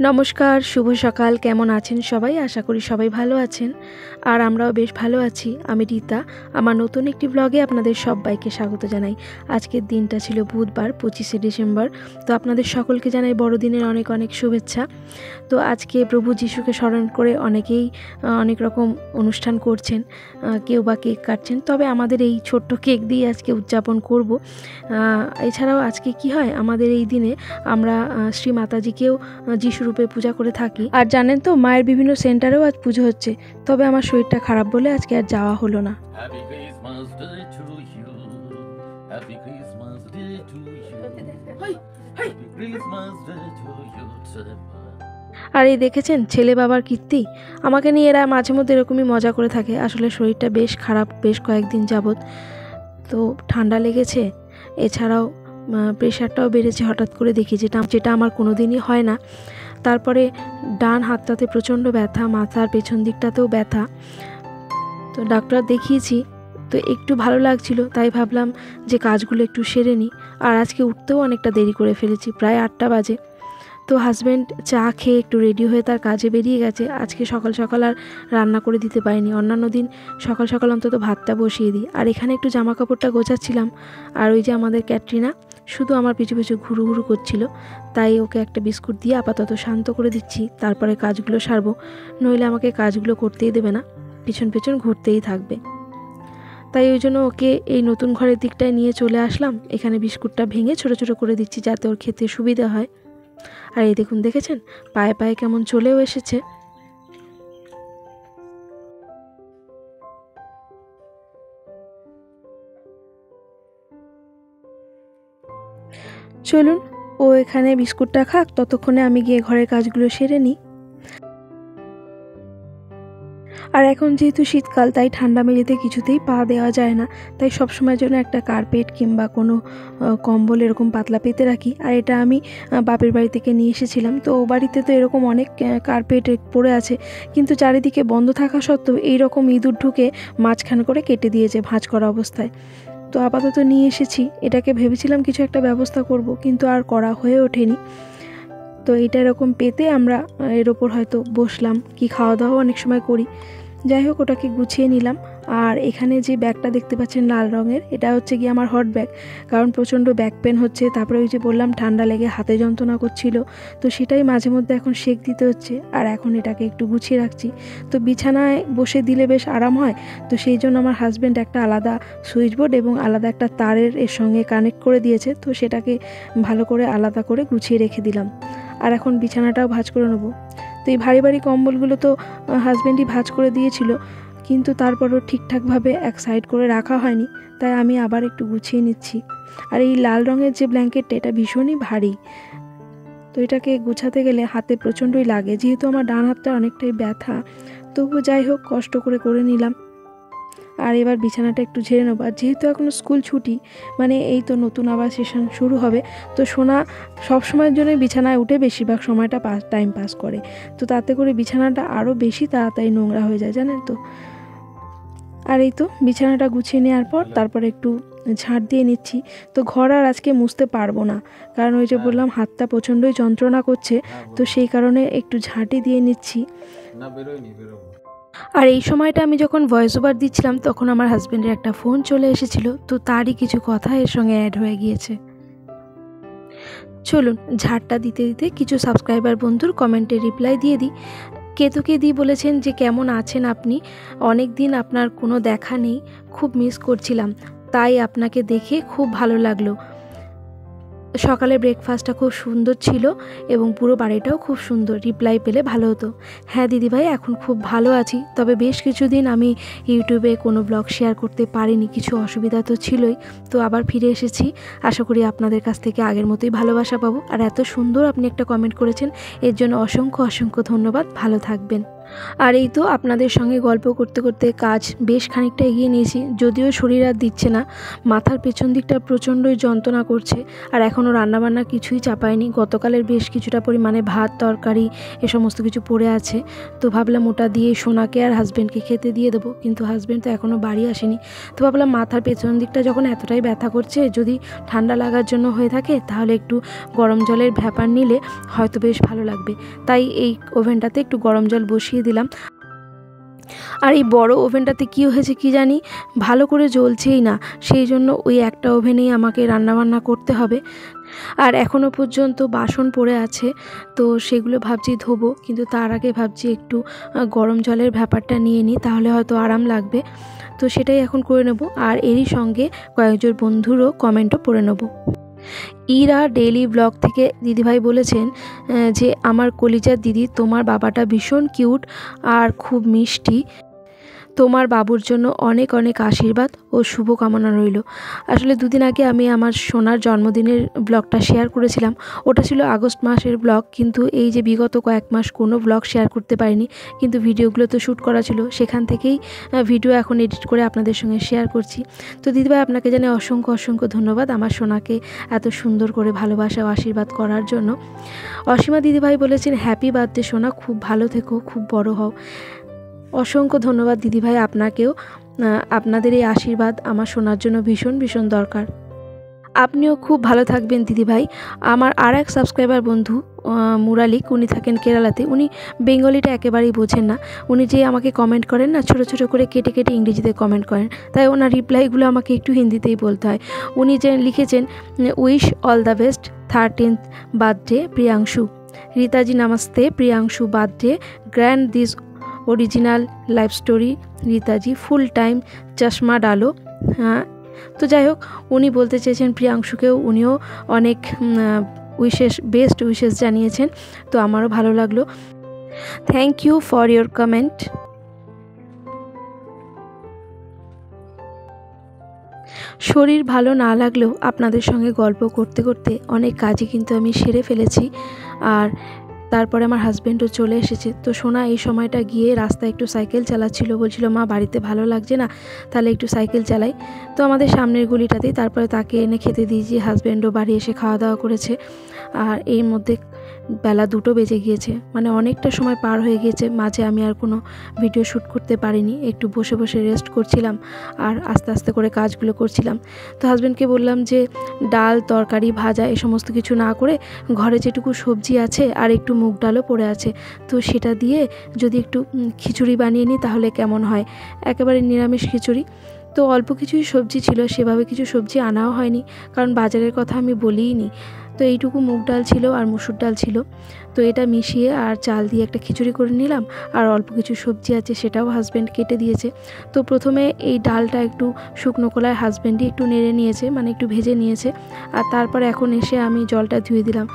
নমস্কার, শুভ সকাল। কেমন আছেন সবাই? আশা করি সবাই ভালো আছেন, আর আমরাও বেশ ভালো আছি। আমি রীতা, আমার নতুন একটি ব্লগে আপনাদের সবাইকে স্বাগত জানাই। আজকের দিনটা ছিল বুধবার, 25শে ডিসেম্বর। তো আপনাদের সকলকে জানাই বড়দিনের অনেক অনেক শুভেচ্ছা। তো আজকে প্রভু যিশুকে স্মরণ করে অনেকেই অনেক রকম অনুষ্ঠান করছেন, কেউ বা কেক কাটছেন, তবে আমাদের এই ছোট্ট কেক দিয়ে আজকে উদযাপন করব। এছাড়াও আজকে কি হয়, আমাদের এই দিনে আমরা শ্রী মাতাজিকেও যিশু রূপে পূজা করে থাকি। আর জানেন তো, মায়ের বিভিন্ন সেন্টারেও আজ পুজো হচ্ছে, তবে আমার শরীরটা খারাপ বলে আজকে আর যাওয়া হলো না। আর এই দেখেছেন ছেলে বাবার কীর্তি, আমাকে নিয়ে এরা মাঝে মধ্যে এরকমই মজা করে থাকে। আসলে শরীরটা বেশ খারাপ, বেশ কয়েকদিন যাবৎ। তো ঠান্ডা লেগেছে, এছাড়াও প্রেশারটাও বেড়েছে হঠাৎ করে, দেখি যেটা আমার কোনো দিনই হয় না। তারপরে ডান হাতটাতে প্রচণ্ড ব্যথা, মাথার পেছন দিকটাতেও ব্যথা। তো ডাক্তার দেখিয়েছি, তো একটু ভালো লাগছিল, তাই ভাবলাম যে কাজগুলো একটু সেরে নিই। আর আজকে উঠতেও অনেকটা দেরি করে ফেলেছি, প্রায় 8টা বাজে। তো হাজব্যান্ড চা খেয়ে একটু রেডি হয়ে তার কাজে বেরিয়ে গেছে। আজকে সকাল সকাল আর রান্না করে দিতে পারিনি। অন্যান্য দিন সকাল সকাল অন্তত ভাতটা বসিয়ে দিই। আর এখানে একটু জামা কাপড়টা গোছাচ্ছিলাম, আর ওই যে আমাদের ক্যাটরিনা শুধু আমার পিছু পিছু ঘুরু ঘুরু করছিল, তাই ওকে একটা বিস্কুট দিয়ে আপাতত শান্ত করে দিচ্ছি। তারপরে কাজগুলো সারবো, নইলে আমাকে কাজগুলো করতেই দেবে না, পিছন পিছন ঘুরতেই থাকবে। তাই ওই জন্য ওকে এই নতুন ঘরের দিকটায় নিয়ে চলে আসলাম। এখানে বিস্কুটটা ভেঙে ছোট ছোট করে দিচ্ছি, যাতে ওর খেতে সুবিধা হয়। আর এই দেখুন, দেখেছেন পায়ে পায়ে কেমন চলেও এসেছে। চলুন, ও এখানে বিস্কুটটা খাক, ততক্ষণে আমি গিয়ে ঘরের কাজগুলো সেরে নিই। আর এখন যেহেতু শীতকাল, তাই ঠান্ডা মেঝেতে কিছুতেই পা দেওয়া যায় না, তাই সবসময়ের জন্য একটা কার্পেট কিংবা কোনো কম্বল এরকম পাতলা পেতে রাখি। আর এটা আমি বাপের বাড়ি থেকে নিয়ে এসেছিলাম। তো ও বাড়িতে তো এরকম অনেক কার্পেট পড়ে আছে, কিন্তু চারিদিকে বন্ধ থাকা সত্ত্বেও এইরকম ইঁদুর ঢুকে মাঝখান করে কেটে দিয়েছে ভাঁজ করা অবস্থায়। তো আপাতত নিয়ে এসেছি, এটাকে ভেবেছিলাম কিছু একটা ব্যবস্থা করব, কিন্তু আর করা হয়ে ওঠেনি। তো এটা এরকম পেতে আমরা এর ওপর হয়তো বসলাম, কি খাওয়া দাওয়া অনেক সময় করি। যাই হোক, ওটাকে গুছিয়ে নিলাম। আর এখানে যে ব্যাগটা দেখতে পাচ্ছেন লাল রঙের, এটা হচ্ছে কি আমার হট ব্যাগ, কারণ প্রচণ্ড ব্যাক পেন হচ্ছে। তারপরে ওই যে বললাম ঠান্ডা লেগে হাতে যন্ত্রণা করছিল, তো সেটাই মাঝে মধ্যে এখন সেঁক দিতে হচ্ছে। আর এখন এটাকে একটু গুছিয়ে রাখছি। তো বিছানায় বসে দিলে বেশ আরাম হয়, তো সেই জন্য আমার হাজব্যান্ড একটা আলাদা সুইচ বোর্ড এবং আলাদা একটা তারের এর সঙ্গে কানেক্ট করে দিয়েছে। তো সেটাকে ভালো করে আলাদা করে গুছিয়ে রেখে দিলাম। আর এখন বিছানাটাও ভাঁজ করে নেবো। তো এই ভারী ভারী কম্বলগুলো তো হাজব্যান্ডই ভাঁজ করে দিয়েছিল, কিন্তু তারপরও ঠিকঠাকভাবে এক সাইড করে রাখা হয়নি, তাই আমি আবার একটু গুছিয়ে নিচ্ছি। আর এই লাল রঙের যে ব্ল্যাঙ্কেটটা, এটা ভীষণই ভারী, তো এটাকে গুছাতে গেলে হাতে প্রচণ্ডই লাগে, যেহেতু আমার ডান হাতটা অনেকটাই ব্যথা। তবুও যাই হোক, কষ্ট করে নিলাম। আর এবার বিছানাটা একটু ঝেড়ে নেবো। আর যেহেতু এখনও স্কুল ছুটি, মানে এই তো নতুন আবার সেশন শুরু হবে, তো সোনা সবসময়ের জন্যই বিছানায় উঠে বেশিরভাগ সময়টা টাইম পাস করে। তো তাতে করে বিছানাটা আরও বেশি তাড়াতাড়ি নোংরা হয়ে যায়, জানেন তো। আর এই তো বিছানাটা গুছিয়ে নেওয়ার পর তারপরে একটু ঝাঁট দিয়ে নিচ্ছি। তো ঘর আর আজকে মুছতে পারবো না, কারণ ওই যে বললাম হাতটা প্রচণ্ডই যন্ত্রণা করছে, তো সেই কারণে একটু ঝাঁটি দিয়ে নিচ্ছি। আর এই সময়টা আমি যখন ভয়েস ওভার দিচ্ছিলাম, তখন আমার হাজব্যান্ডের একটা ফোন চলে এসেছিল, তো তারই কিছু কথা এর সঙ্গে অ্যাড হয়ে গিয়েছে। চলুন, ঝাড়টা দিতে দিতে কিছু সাবস্ক্রাইবার বন্ধুর কমেন্টে রিপ্লাই দিয়ে দিই। কেতুকে বলেছেন যে কেমন আছেন আপনি, অনেক দিন আপনার কোনো দেখা নেই, খুব মিস করছিলাম, তাই আপনাকে দেখে খুব ভালো লাগলো। সকালে ব্রেকফাস্টটা খুব সুন্দর ছিল এবং পুরো বাড়িটাও খুব সুন্দর। রিপ্লাই পেলে ভালো হতো। হ্যাঁ দিদিভাই, এখন খুব ভালো আছি, তবে বেশ কিছুদিন আমি ইউটিউবে কোনো ব্লগ শেয়ার করতে পারিনি, কিছু অসুবিধা তো ছিলই। তো আবার ফিরে এসেছি, আশা করি আপনাদের কাছ থেকে আগের মতোই ভালোবাসা পাবো। আর এত সুন্দর আপনি একটা কমেন্ট করেছেন, এর জন্য অসংখ্য অসংখ্য ধন্যবাদ। ভালো থাকবেন। আর এই তো আপনাদের সঙ্গে গল্প করতে করতে কাজ বেশ খানিকটা এগিয়ে নিয়েছি, যদিও শরীর আর দিচ্ছে না, মাথার পেছন দিকটা প্রচণ্ডই যন্ত্রণা করছে। আর এখনও রান্নাবান্না কিছুই চাপায়নি, গতকালের বেশ কিছুটা পরিমাণে ভাত তরকারি এ সমস্ত কিছু পড়ে আছে। তো ভাবলাম ওটা দিয়ে সোনাকে আর হাজব্যান্ডকে খেতে দিয়ে দেবো, কিন্তু হাজব্যান্ড তো এখনও বাড়ি আসেনি। তো ভাবলাম মাথার পেছন দিকটা যখন এতটাই ব্যথা করছে, যদি ঠান্ডা লাগার জন্য হয়ে থাকে তাহলে একটু গরম জলের ভ্যাপার নিলে হয়তো বেশ ভালো লাগবে। তাই এই ওভেনটাতে একটু গরম জল বসিয়ে দিলাম। আর এই বড় ওভেনটাতে কী হয়েছে কি জানি, ভালো করে জ্বলছেই না, সেই জন্য ওই একটা ওভেনেই আমাকে রান্নাবান্না করতে হবে। আর এখনও পর্যন্ত বাসন পড়ে আছে, তো সেগুলো ভাবছি ধোবো, কিন্তু তার আগে ভাবছি একটু গরম জলের ব্যাপারটা নিয়ে নিই, তাহলে হয়তো আরাম লাগবে। তো সেটাই এখন করে নেব। আর এরই সঙ্গে কয়েকজন বন্ধুরও কমেন্টও পড়ে নেব। ইরা ডেইলি ব্লগ থেকে দিদিভাই বলেছেন যে আমার কলিজার দিদি, তোমার বাবাটা ভীষণ কিউট আর খুব মিষ্টি, তোমার বাবুর জন্য অনেক অনেক আশীর্বাদ ও শুভকামনা রইল। আসলে দুদিন আগে আমি আমার সোনার জন্মদিনের ব্লগটা শেয়ার করেছিলাম, ওটা ছিল আগস্ট মাসের ব্লগ, কিন্তু এই যে বিগত কয়েক মাস কোনো ব্লগ শেয়ার করতে পারিনি, কিন্তু ভিডিওগুলো তো শ্যুট করা ছিল, সেখান থেকেই ভিডিও এখন এডিট করে আপনাদের সঙ্গে শেয়ার করছি। তো দিদিভাই আপনাকে জানে অসংখ্য অসংখ্য ধন্যবাদ আমার সোনাকে এত সুন্দর করে ভালোবাসা ও আশীর্বাদ করার জন্য। অসীমা দিদিভাই বলেছেন হ্যাপি বার্থডে সোনা, খুব ভালো থেকো, খুব বড় হও। অসংখ্য ধন্যবাদ দিদিভাই আপনাকেও, আপনাদের এই আশীর্বাদ আমার শোনার জন্য ভীষণ ভীষণ দরকার। আপনিও খুব ভালো থাকবেন দিদিভাই। আমার আর এক সাবস্ক্রাইবার বন্ধু মুরালিক, উনি থাকেন কেরালাতে, উনি বেঙ্গলিটা একেবারেই বোঝেন না, উনি যে আমাকে কমেন্ট করেন না, ছোটো ছোটো করে কেটে কেটে ইংরেজিতে কমেন্ট করেন, তাই ওনার রিপ্লাইগুলো আমাকে একটু হিন্দিতেই বলতে হয়। উনি যে লিখেছেন wish all the best 13th birthday Priyanshu. রীতাজি namaste Priyanshu birthday, grand this original life story रीताजी full time चश्मा डालो। हाँ, तो যাই হোক উনি বলতে চেয়েছেন প্রিয়াংশুকেও উনিও অনেক উইশেস, বেস্ট উইশেস জানিয়েছেন, তো আমারও ভালো লাগলো। Thank you for your comment. শরীর ভালো না লাগলেও আপনাদের সঙ্গে গল্প করতে করতে অনেক কাজই কিন্তু আমি সেরে ফেলেছি। আর তারপরে আমার হাজব্যান্ডও চলে এসেছে। তো সোনা এই সময়টা গিয়ে রাস্তায় একটু সাইকেল চালাচ্ছিল, বলছিল মা বাড়িতে ভালো লাগছে না, তাহলে একটু সাইকেল চালাই। তো আমাদের সামনের গলিটাতেই, তারপরে তাকে এনে খেতে দিয়েছি, হাজব্যান্ডও বাড়ি এসে খাওয়া দাওয়া করেছে। আর এর মধ্যে বেলা 2টো বেজে গিয়েছে, মানে অনেকটা সময় পার হয়ে গিয়েছে। মাঝে আমি আর কোনো ভিডিও শ্যুট করতে পারিনি, একটু বসে বসে রেস্ট করছিলাম আর আস্তে আস্তে করে কাজগুলো করছিলাম। তো হাজব্যান্ডকে বললাম যে ডাল তরকারি ভাজা এ সমস্ত কিছু না করে ঘরে যেটুকু সবজি আছে আর একটু মুগ ডালও পড়ে আছে, তো সেটা দিয়ে যদি একটু খিচুড়ি বানিয়ে নিই তাহলে কেমন হয়, একেবারে নিরামিষ খিচুড়ি। তো অল্প কিছুই সবজি ছিল, সেভাবে কিছু সবজি আনাও হয়নি, কারণ বাজারের কথা আমি বলিই নি। তো এইটুকু মুগ ডাল ছিল আর মুসুর ডাল ছিল, তো এটা মিশিয়ে আর চাল দিয়ে একটা খিচুড়ি করে নিলাম। আর অল্প কিছু সবজি আছে সেটাও হাজব্যান্ড কেটে দিয়েছে। তো প্রথমে এই ডালটা একটু শুকনো কলায় হাজব্যান্ডই একটু নেড়ে নিয়েছে, মানে একটু ভেজে নিয়েছে। আর তারপর এখন এসে আমি জলটা ধুয়ে দিলাম।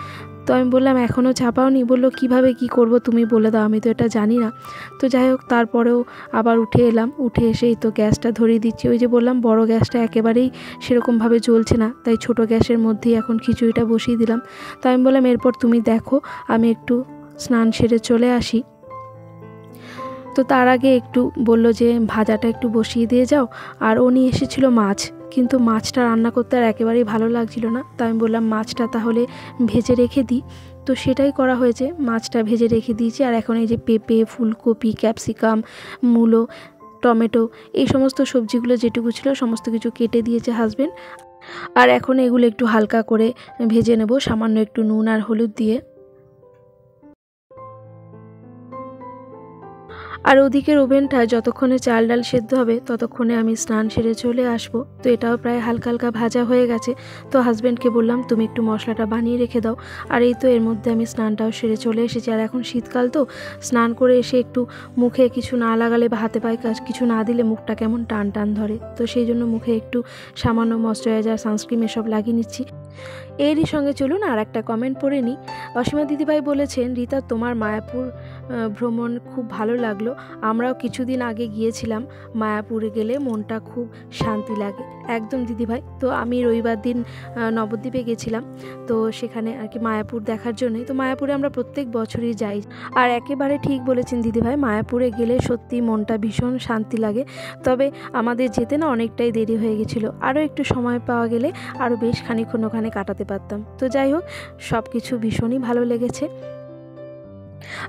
তো আমি বললাম এখনও চাপাওনি, বললো কীভাবে কি করব তুমি বলে দাও, আমি তো এটা জানি না। তো যাই হোক তারপরেও আবার উঠে এলাম, উঠে এসেই তো গ্যাসটা ধরিয়ে দিচ্ছি। ওই যে বললাম বড় গ্যাসটা একেবারেই সেরকমভাবে জ্বলছে না, তাই ছোট গ্যাসের মধ্যেই এখন খিচুড়িটা বসিয়ে দিলাম। তো আমি বললাম এরপর তুমি দেখো, আমি একটু স্নান সেরে চলে আসি। তো তার আগে একটু বলল যে ভাজাটা একটু বসিয়ে দিয়ে যাও। আর ও নিয়ে এসেছিলো মাছ, কিন্তু মাছটা রান্না করতে আর একেবারেই ভালো লাগছিল না, তো আমি বললাম মাছটা তাহলে ভেজে রেখে দিই। তো সেটাই করা হয়েছে, মাছটা ভেজে রেখে দিয়েছি। আর এখন এই যে পেঁপে, ফুলকপি, ক্যাপসিকাম, মূলো, টমেটো এই সমস্ত সবজিগুলো যেটুকু ছিল সমস্ত কিছু কেটে দিয়েছে হাজব্যান্ড। আর এখন এগুলো একটু হালকা করে ভেজে নেব, সামান্য একটু নুন আর হলুদ দিয়ে। আর ওদিকের ওভেনটা যতক্ষণে চাল ডাল সেদ্ধ হবে ততক্ষণে আমি স্নান সেরে চলে আসবো। তো এটাও প্রায় হালকা হালকা ভাজা হয়ে গেছে। তো হাজব্যান্ডকে বললাম তুমি একটু মশলাটা বানিয়ে রেখে দাও। আর এই তো এর মধ্যে আমি স্নানটাও সেরে চলে এসেছি। আর এখন শীতকাল, তো স্নান করে এসে একটু মুখে কিছু না লাগালে বা হাতে পায়ে কিছু না দিলে মুখটা কেমন টান টান ধরে, তো সেই জন্য মুখে একটু সামান্য ময়শ্চারাইজার, সানস্ক্রিন এসব লাগিয়ে নিচ্ছি। এরই সঙ্গে চলুন আর একটা কমেন্ট পড়ে নিই। অসীমা দিদিভাই বলেছেন, রীতা তোমার মায়াপুর ভ্রমণ খুব ভালো লাগলো। আমরাও কিছুদিন আগে গিয়েছিলাম। মায়াপুরে গেলে মনটা খুব শান্তি লাগে। একদম দিদিভাই। তো আমি রবিবার দিন নবদ্বীপে গেছিলাম, তো সেখানে আর কি মায়াপুর দেখার জন্যে। তো মায়াপুরে আমরা প্রত্যেক বছরই যাই, আর একেবারে ঠিক বলেছেন দিদিভাই, মায়াপুরে গেলে সত্যি মনটা ভীষণ শান্তি লাগে। তবে আমাদের যেতে না অনেকটাই দেরি হয়ে গেছিলো, আরও একটু সময় পাওয়া গেলে আরও বেশ খানিকক্ষণ ওখানে কাটাতে পারতাম। তো যাই হোক, সব কিছু ভীষণই ভালো লেগেছে।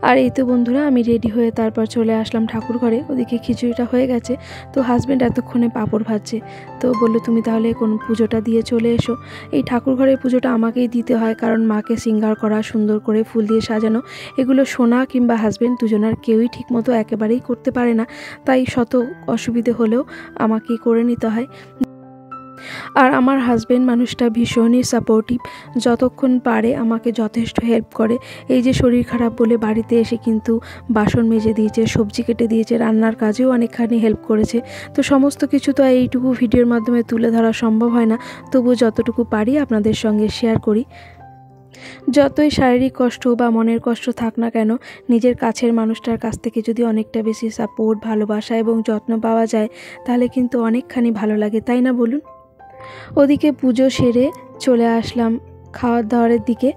আর এই তো বন্ধুরা, আমি রেডি হয়ে তারপর চলে আসলাম ঠাকুর ঘরে। ওদিকে খিচুড়িটা হয়ে গেছে, তো হাজব্যান্ড এতক্ষণে পাঁপড় ভাজছে। তো বললো তুমি তাহলে কোন পুজোটা দিয়ে চলে এসো। এই ঠাকুর ঘরের পুজোটা আমাকেই দিতে হয়, কারণ মাকে শৃঙ্গার করা, সুন্দর করে ফুল দিয়ে সাজানো, এগুলো সোনা কিংবা হাজব্যান্ড দুজনার কেউই ঠিকমতো একেবারেই করতে পারে না। তাই শত অসুবিধে হলেও আমাকেই করে নিতে হয়। আর আমার হাজব্যান্ড মানুষটা ভীষণই সাপোর্টিভ, যতক্ষণ পারে আমাকে যথেষ্ট হেল্প করে। এই যে শরীর খারাপ বলে বাড়িতে এসে কিন্তু বাসন মেজে দিয়েছে, সবজি কেটে দিয়েছে, রান্নার কাজেও অনেকখানি হেল্প করেছে। তো সমস্ত কিছু তো এইটুকু ভিডিওর মাধ্যমে তুলে ধরা সম্ভব হয় না, তবুও যতটুকু পারি আপনাদের সঙ্গে শেয়ার করি। যতই শারীরিক কষ্ট বা মনের কষ্ট থাক না কেন, নিজের কাছের মানুষটার কাছ থেকে যদি অনেকটা বেশি সাপোর্ট, ভালোবাসা এবং যত্ন পাওয়া যায়, তাহলে কিন্তু অনেকখানি ভালো লাগে, তাই না বলুন? ওদিকে পুজো সেরে চলে আসলাম খাওয়ার দাওয়ারের দিকে।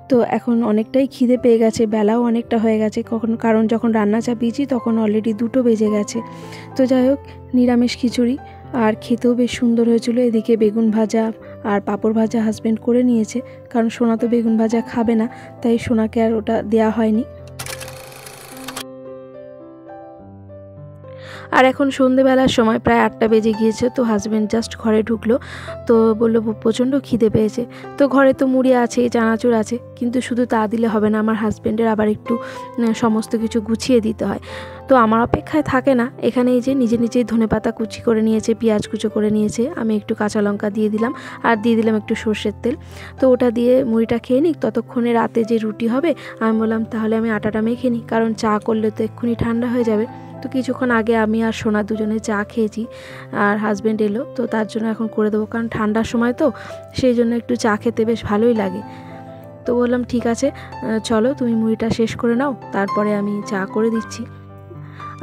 তো এখন অনেকটাই খিদে পেয়ে গেছে, বেলাও অনেকটা হয়ে গেছে, কারণ যখন রান্না চাপিয়েছি তখন অলরেডি 2টো বেজে গেছে। তো যাই হোক, নিরামিষ খিচুড়ি আর খেতেও বেশ সুন্দর হয়েছিল। এদিকে বেগুন ভাজা আর পাঁপড় ভাজা হাজব্যান্ড করে নিয়েছে, কারণ সোনা তো বেগুন ভাজা খাবে না, তাই সোনাকে আর ওটা দেওয়া হয়নি। আর এখন সন্ধেবেলার সময় প্রায় 8টা বেজে গিয়েছে। তো হাজব্যান্ড জাস্ট ঘরে ঢুকলো, তো বললো প্রচণ্ড খিদে পেয়েছে। তো ঘরে তো মুড়ি আছে, চানাচুর আছে, কিন্তু শুধু তা দিলে হবে না, আমার হাজব্যান্ডের আবার একটু সমস্ত কিছু গুছিয়ে দিতে হয়। তো আমার অপেক্ষায় থাকে না, এখানে এই যে নিজে নিজেই ধনেপাতা কুচি করে নিয়েছে, পেঁয়াজ কুচো করে নিয়েছে, আমি একটু কাঁচা লঙ্কা দিয়ে দিলাম, আর দিয়ে দিলাম একটু সর্ষের তেল। তো ওটা দিয়ে মুড়িটা খেয়ে নিক, ততক্ষণে রাতে যে রুটি হবে। আমি বললাম তাহলে আমি আটাটা মেখে নিই, কারণ চা করলে তো এক্ষুনি ঠান্ডা হয়ে যাবে। তো কিছুক্ষণ আগে আমি আর সোনা দুজনে চা খেয়েছি, আর হাজব্যান্ড এলো, তো তার জন্য এখন করে দেবো, কারণ ঠান্ডার সময় তো সেই জন্য একটু চা খেতে বেশ ভালোই লাগে। তো বললাম ঠিক আছে, চলো তুমি মুড়িটা শেষ করে নাও, তারপরে আমি চা করে দিচ্ছি।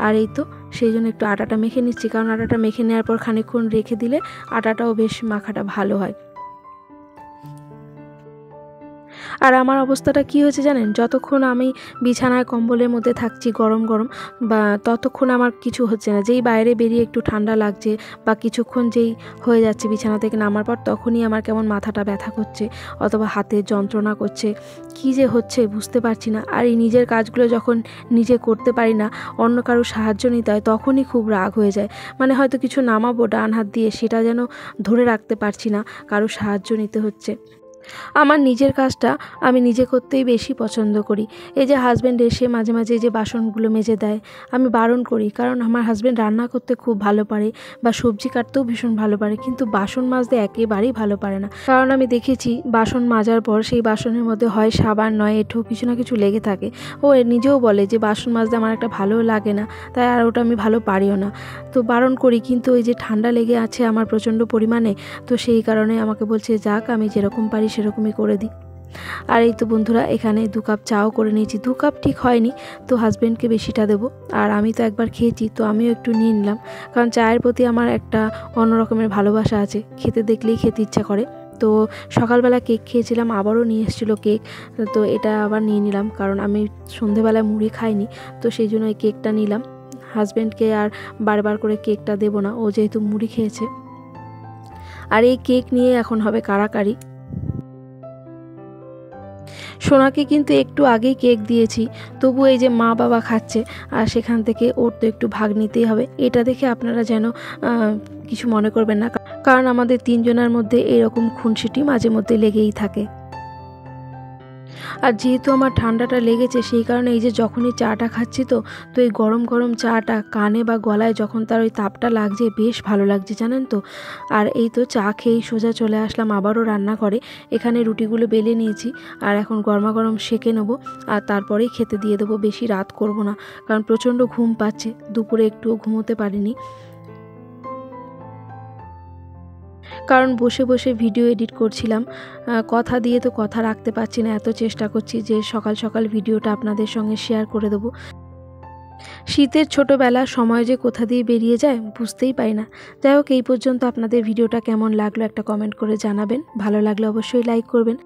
আর এই তো সেই জন্য একটু আটাটা মেখে নিচ্ছি, কারণ আটাটা মেখে নেওয়ার পর খানিকক্ষণ রেখে দিলে আটাটাও বেশ মাখাটা ভালো হয়। আর আমার অবস্থাটা কী হয়েছে জানেন, যতক্ষণ আমি বিছানায় কম্বলের মধ্যে থাকছি গরম গরম, বা ততক্ষণ আমার কিছু হচ্ছে না। যেই বাইরে বেরিয়ে একটু ঠান্ডা লাগছে বা কিছুক্ষণ যেই হয়ে যাচ্ছে বিছানা থেকে নামার পর, তখনই আমার কেমন মাথাটা ব্যথা করছে, অথবা হাতে যন্ত্রণা করছে, কী যে হচ্ছে বুঝতে পারছি না। আর এই নিজের কাজগুলো যখন নিজে করতে পারি না, অন্য কারো সাহায্য নিতে হয়, তখনই খুব রাগ হয়ে যায়। মানে হয়তো কিছু নামাবো ডান হাত দিয়ে, সেটা যেন ধরে রাখতে পারছি না, কারো সাহায্য নিতে হচ্ছে। আমার নিজের কাজটা আমি নিজে করতেই বেশি পছন্দ করি। এই যে হাজব্যান্ড এসে মাঝে মাঝে যে বাসনগুলো মেজে দেয়, আমি বারণ করি, কারণ আমার হাজব্যান্ড রান্না করতে খুব ভালো পারে বা সবজি কাটতেও ভীষণ ভালো পারে, কিন্তু বাসন মাজতে একেবারেই ভালো পারে না। কারণ আমি দেখেছি বাসন মাজার পর সেই বাসনের মধ্যে হয় সাবান নয় এঁঠো কিছু না কিছু লেগে থাকে। ও নিজেও বলে যে বাসন মাজতে আমার একটা ভালো লাগে না, তাই আর ওটা আমি ভালো পারিও না। তো বারণ করি, কিন্তু ওই যে ঠান্ডা লেগে আছে আমার প্রচণ্ড পরিমাণে, তো সেই কারণে আমাকে বলছে যাক আমি যেরকম পারি সেরকমই করে দিই। আর এই তো বন্ধুরা, এখানে 2 কাপ চাও করে নিয়েছি। 2 কাপ ঠিক হয়নি, তো হাজব্যান্ডকে বেশিটা দেবো, আর আমি তো একবার খেয়েছি, তো আমিও একটু নিয়ে নিলাম, কারণ চায়ের প্রতি আমার একটা অন্য রকমের ভালোবাসা আছে, খেতে দেখলেই খেতে ইচ্ছা করে। তো সকালবেলা কেক খেয়েছিলাম, আবারও নিয়ে এসেছিলো কেক, তো এটা আবার নিয়ে নিলাম, কারণ আমি সন্ধেবেলায় মুড়ি খাইনি, তো সেই জন্য এই কেকটা নিলাম। হাজব্যান্ডকে আর বারবার করে কেকটা দেবো না, ও যেহেতু মুড়ি খেয়েছে। আর এই কেক নিয়ে এখন হবে কাড়াকাড়ি। সোনাকে কিন্তু একটু আগেই কেক দিয়েছি, তবু এই যে মা বাবা খাচ্ছে, আর সেখান থেকে ওর তো একটু ভাগ নিতেই হবে। এটা দেখে আপনারা যেন কিছু মনে করবেন না, কারণ আমাদের 3 জনের মধ্যে এরকম খুনসুটি মাঝে মধ্যে লেগেই থাকে। আর যেহেতু আমার ঠান্ডাটা লেগেছে, সেই কারণে এই যে যখনই চাটা খাচ্ছি, তো এই গরম গরম চাটা কানে বা গলায় যখন তার ওই তাপটা লাগছে, বেশ ভালো লাগছে জানেন তো। আর এই তো চা খেয়েই সোজা চলে আসলাম আবারও রান্না করে। এখানে রুটিগুলো বেলে নিয়েছি, আর এখন গরমা গরম সেঁকে নেবো, আর তারপরেই খেতে দিয়ে দেবো। বেশি রাত করব না, কারণ প্রচণ্ড ঘুম পাচ্ছে, দুপুরে একটুও ঘুমোতে পারিনি। কারণ বসে বসে ভিডিও এডিট করছিলাম, কথা দিয়ে তো কথা রাখতে পারছি না। এত চেষ্টা করছি যে সকাল সকাল ভিডিওটা আপনাদের সঙ্গে শেয়ার করে দেবো। শীতের ছোটোবেলা সময় যে কোথা দিয়ে বেরিয়ে যায় বুঝতেই পারি না। যাই হোক, এই পর্যন্ত আপনাদের ভিডিওটা কেমন লাগলো একটা কমেন্ট করে জানাবেন। ভালো লাগলে অবশ্যই লাইক করবেন।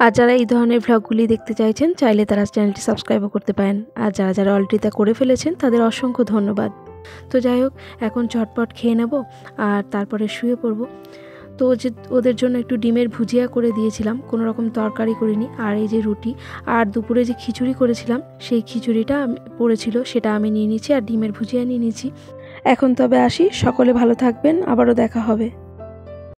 আর যারা এই ধরনের ভ্লগগুলি দেখতে চাইছেন চাইলে তারা চ্যানেলটি সাবস্ক্রাইবও করতে পারেন। আর যারা অলরেডি তা করে ফেলেছেন তাদের অসংখ্য ধন্যবাদ। তো যাই হোক, এখন চটপট খেয়ে নেব আর তারপরে শুয়ে পড়ব। তো ওদের জন্য একটু ডিমের ভুজিয়া করে দিয়েছিলাম, কোনো রকম তরকারি করিনি। আর এই যে রুটি, আর দুপুরে যে খিচুড়ি করেছিলাম সেই খিচুড়িটা পড়েছিল, সেটা আমি নিয়ে নিয়েছি, আর ডিমের ভুজিয়া নিয়ে নিয়েছি। এখন তবে আসি, সকলে ভালো থাকবেন, আবারও দেখা হবে।